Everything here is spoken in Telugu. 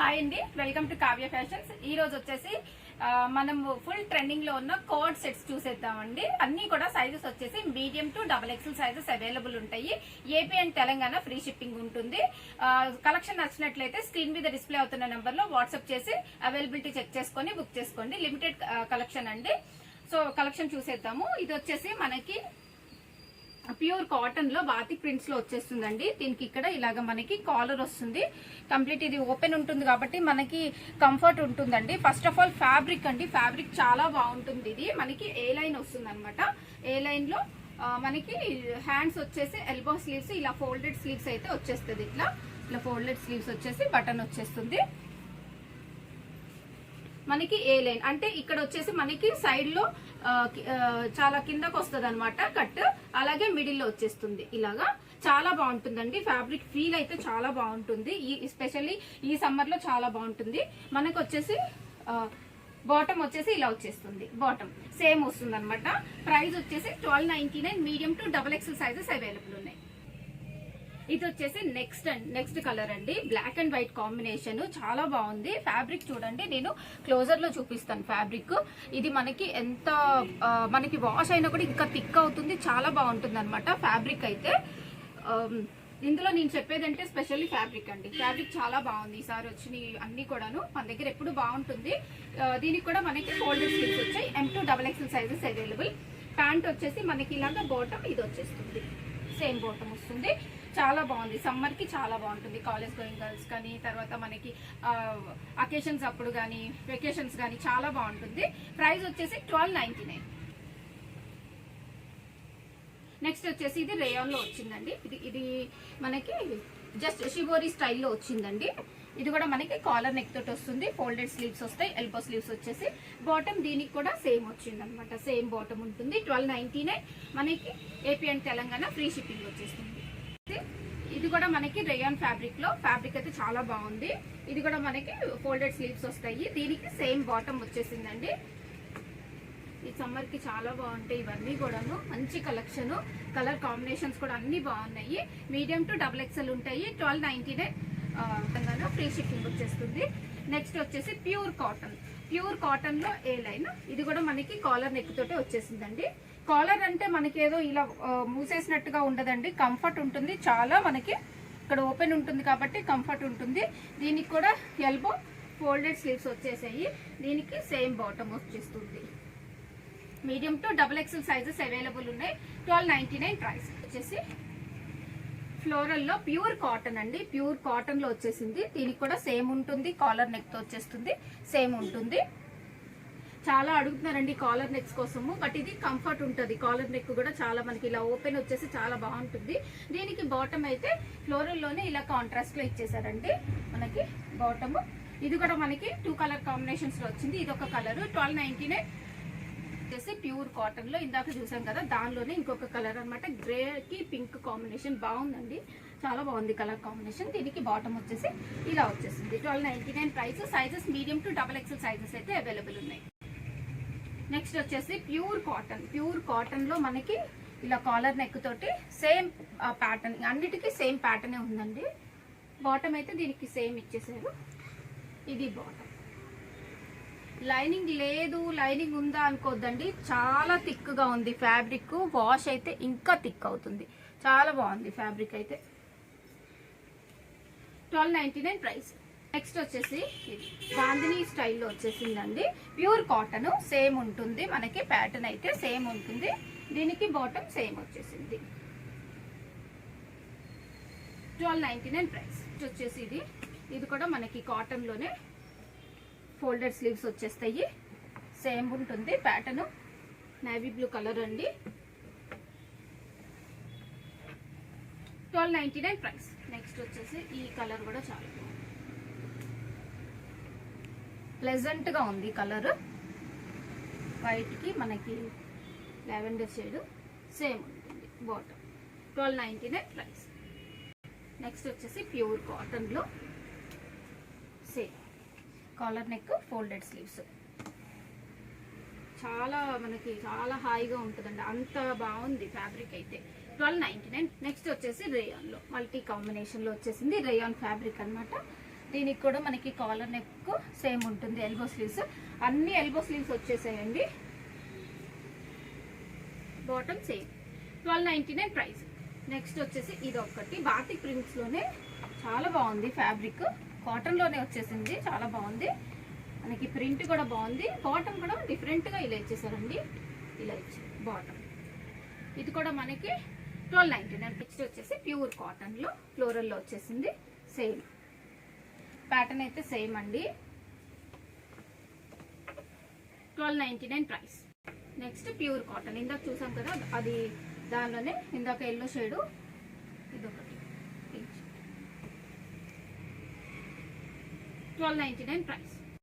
హాయ్ అండి, వెల్కమ్ టు కావ్య ఫ్యాషన్స్. ఈ రోజు వచ్చేసి మనం ఫుల్ ట్రెండింగ్ లో ఉన్న కోడ్ సెట్స్ చూసేద్దామండి. అన్ని కూడా సైజెస్ వచ్చేసి medium to XXL sizes available ఉంటాయి. AP and Telangana free shipping ఉంటుంది. కలెక్షన్ నచ్చినట్లయితే స్క్రీన్ మీద డిస్ప్లే అవుతున్న నెంబర్ లో వాట్సాప్ చేసి అవైలబిలిటీ చెక్ చేసుకొని బుక్ చేసుకోండి. లిమిటెడ్ కలెక్షన్ అండి. సో కలెక్షన్ చూసేద్దాము. ఇది వచ్చేసి మనకి ప్యూర్ కాటన్ లో బాతిక్ ప్రింట్స్ లో వచ్చేస్తుందండి. దీనికి ఇక్కడ ఇలాగ మనకి కాలర్ వస్తుంది. కంప్లీట్ ఇది ఓపెన్ ఉంటుంది కాబట్టి మనకి కంఫర్ట్ ఉంటుందండి. ఫస్ట్ ఆఫ్ ఆల్ ఫ్యాబ్రిక్ అండి, ఫ్యాబ్రిక్ చాలా బాగుంటుంది. ఇది మనకి ఏ లైన్ వస్తుంది అనమాట. ఏ లైన్ లో మనకి హ్యాండ్స్ వచ్చేసి ఎల్బో స్లీవ్స్, ఇలా ఫోల్డెడ్ స్లీవ్స్ అయితే వచ్చేస్తుంది. ఇలా ఫోల్డెడ్ స్లీవ్స్ వచ్చేసి బటన్ వచ్చేస్తుంది. మనకి ఏ లైన్ అంటే ఇక్కడ వచ్చేసి మనకి సైడ్ లో చాలా కిందకు వస్తుంది అనమాట కట్, అలాగే మిడిల్ లో వచ్చేస్తుంది. ఇలాగా చాలా బాగుంటుందండి. ఫ్యాబ్రిక్ ఫీల్ అయితే చాలా బాగుంటుంది. ఎస్పెషల్లీ ఈ సమ్మర్ లో చాలా బాగుంటుంది. మనకు వచ్చేసి బాటమ్ వచ్చేసి ఇలా వచ్చేస్తుంది. బాటమ్ సేమ్ వస్తుంది అనమాట. ప్రైస్ వచ్చేసి 1299. Medium to XXL sizes available ఉన్నాయి. ఇది వచ్చేసి నెక్స్ట్ కలర్ అండి. బ్లాక్ అండ్ వైట్ కాంబినేషన్ చాలా బాగుంది. ఫ్యాబ్రిక్ చూడండి, నేను క్లోజర్ లో చూపిస్తాను. ఫ్యాబ్రిక్ ఇది మనకి ఎంత మనకి వాష్ అయినా కూడా ఇంకా థిక్ అవుతుంది. చాలా బాగుంటుంది అనమాట ఫ్యాబ్రిక్ అయితే. ఇందులో నేను చెప్పేదంటే స్పెషల్లీ ఫ్యాబ్రిక్ అండి. ఫ్యాబ్రిక్ చాలా బాగుంది. ఈసారి వచ్చిన అన్ని కూడాను మన దగ్గర ఎప్పుడు బాగుంటుంది. దీనికి కూడా మనకి ఫోల్డెడ్ స్లీవ్స్ వచ్చాయి. M to XXL sizes available. Pant వచ్చేసి మనకి ఇలాగా బాటమ్ ఇది వచ్చేస్తుంది. సేమ్ బాటమ్ వస్తుంది. చాలా బాగుంది. సమ్మర్ కి చాలా బాగుంటుంది. కాలేజ్ గోయింగ్ గర్ల్స్ కానీ, తర్వాత మనకి అకేషన్స్ అప్పుడు కానీ, వెకేషన్స్ కానీ చాలా బాగుంటుంది. ప్రైస్ వచ్చేసి 1299. నెక్స్ట్ వచ్చేసి ఇది రేయాన్ లో వచ్చిందండి. ఇది మనకి జస్ట్ షిబోరి స్టైల్లో వచ్చిందండి. ఇది కూడా మనకి కాలర్ నెక్ తోటి వస్తుంది. ఫోల్డెడ్ స్లీవ్స్ వస్తాయి. ఎల్బో స్లీవ్స్ వచ్చేసి బాటమ్ దీనికి కూడా సేమ్ వచ్చింది అనమాట. సేమ్ బాటమ్ ఉంటుంది. 1299. మనకి AP and Telangana free shipping వచ్చేస్తుంది. ఇది కూడా మనకి రేయాన్ ఫ్యాబ్రిక్ లో. ఫ్యాబ్రిక్ అయితే చాలా బాగుంది. ఇది కూడా మనకి ఫోల్డెడ్ స్లీవ్స్ వస్తాయి. దీనికి సేమ్ బాటమ్ వచ్చేసిందండి. ఈ సమ్మర్ కి చాలా బాగుంటాయి ఇవన్నీ కూడాను. మంచి కలెక్షన్, కలర్ కాంబినేషన్స్ కూడా అన్ని బాగున్నాయి. మీడియం టు XXL ఉంటాయి. 1299 ఫ్రీ షిప్పింగ్ వచ్చేస్తుంది. నెక్స్ట్ వచ్చేసి ప్యూర్ కాటన్ లో ఏ లైన్. ఇది కూడా మనకి కాలర్ నెక్ తోటే వచ్చేసిందండి. కాలర్ అంటే మనకి ఏదో ఇలా మూసేసినట్టుగా ఉండదండి. కంఫర్ట్ ఉంటుంది చాలా. మనకి ఇక్కడ ఓపెన్ ఉంటుంది కాబట్టి కంఫర్ట్ ఉంటుంది. దీనికి కూడా ఎల్బో ఫోల్డెడ్ స్లీవ్స్ వచ్చేసాయి. దీనికి సేమ్ బాటమ్ వచ్చేస్తుంది. Medium to XXL sizes available ఉన్నాయి. 1299 ప్రైస్ వచ్చేసి. ఫ్లోరల్ లో ప్యూర్ కాటన్ అండి. ప్యూర్ కాటన్ లో వచ్చేసింది. దీనికి కూడా సేమ్ ఉంటుంది. కాలర్ నెక్ తో వచ్చేస్తుంది. సేమ్ ఉంటుంది. చాలా అడుగుతున్నారండి కాలర్ నెక్స్ కోసము, బట్ ఇది కంఫర్ట్ ఉంటుంది. కాలర్ నెక్ కూడా చాలా మనకి ఇలా ఓపెన్ వచ్చేసి చాలా బాగుంటుంది. దీనికి బాటమ్ అయితే ఫ్లోరల్ లోనే ఇలా కాంట్రాస్ట్ లో ఇచ్చేసారండి మనకి బాటమ్. ఇది కూడా మనకి 2 కలర్ కాంబినేషన్స్ లో వచ్చింది. ఇది ఒక కలర్. 1299 వచ్చేసి ప్యూర్ కాటన్ లో ఇందాక చూసాం కదా, దానిలోనే ఇంకొక కలర్ అనమాట. గ్రే కి పింక్ కాంబినేషన్ బాగుందండి. చాలా బాగుంది కలర్ కాంబినేషన్. దీనికి బాటమ్ వచ్చేసి ఇలా వచ్చేసింది. 1299 price. Sizes medium to XXL sizes అయితే అవైలబుల్ ఉన్నాయి. నెక్స్ట్ వచ్చేసి ప్యూర్ కాటన్ లో మనకి ఇలా కాలర్ నెక్ తోటి సేమ్ ప్యాటర్న్, అన్నిటికీ సేమ్ ప్యాటర్న్ ఉందండి. బాటమ్ అయితే దీనికి సేమ్ ఇచ్చేసారు. ఇది బాటమ్. లైనింగ్ లేదు, లైనింగ్ ఉందా అనుకోద్దండి. చాలా థిక్ గా ఉంది ఫ్యాబ్రిక్. వాష్ అయితే ఇంకా థిక్ అవుతుంది. చాలా బాగుంది ఫ్యాబ్రిక్ అయితే. 1299 ప్రైస్. నెక్స్ట్ వచ్చేసి ఇది బాందిని స్టైల్లో వచ్చేసిందండి. ప్యూర్ కాటన్ సేమ్ ఉంటుంది. మనకి ప్యాటర్న్ అయితే సేమ్ ఉంటుంది. దీనికి బాటమ్ సేమ్ వచ్చేసింది. 1299 ప్రైస్ వచ్చేసి. ఇది కూడా మనకి కాటన్ లోనే ఫోల్డెడ్ స్లీవ్స్ వచ్చేస్తాయి. సేమ్ ఉంటుంది ప్యాటర్న్. నేవీ బ్లూ కలర్ అండి. 1299 ప్రైస్. నెక్స్ట్ వచ్చేసి ఈ కలర్ కూడా చాలా ప్లెజెంట్ గా ఉంది కలర్. వైట్ కి మనకి లావెండర్ షేడ్ సేమ్ ఉంటుంది. Bottom 1299 price. నెక్స్ట్ వచ్చేసి ప్యూర్ కాటన్ లో same collar neck folded sleeves. చాలా మనకి చాలా హాయిగా ఉంటుందండి. అంత బాగుంది ఫ్యాబ్రిక్ అయితే. 1299. నెక్స్ట్ వచ్చేసి రేయాన్ లో మల్టీ కాంబినేషన్ లో వచ్చేసింది. రేయాన్ ఫ్యాబ్రిక్ అన్నమాట. దీనికి కూడా మనకి కాలర్ నెక్ సేమ్ ఉంటుంది, ఎల్బో స్లీవ్స్ అన్ని ఎల్బో స్లీవ్స్ వచ్చేసాయండి. Bottom same 1299 price. నెక్స్ట్ వచ్చేసి ఇది ఒకటి బాటిక్ ప్రింట్స్ లోనే చాలా బాగుంది, ఫ్యాబ్రిక్ కాటన్ లోనే వచ్చేసింది, చాలా బాగుంది. మనకి ప్రింట్ కూడా బాగుంది, బాటమ్ కూడా డిఫరెంట్ గా ఇలా ఇచ్చేసారండి, ఇలా ఇచ్చి బాటమ్. ఇది కూడా మనకి 1299. నెక్స్ట్ వచ్చేసి ప్యూర్ కాటన్ లో ఫ్లోరల్ లో వచ్చేసింది, సేమ్ ప్యాటర్న్ అయితే సేమ్ అండి, 1299 ప్రైస్. నెక్స్ట్ ప్యూర్ కాటన్ ఇందాక చూసాం కదా, అది దానిలోనే ఇందాక ఎల్లో షేడ్, ఇదొకటి 1299 ప్రైస్.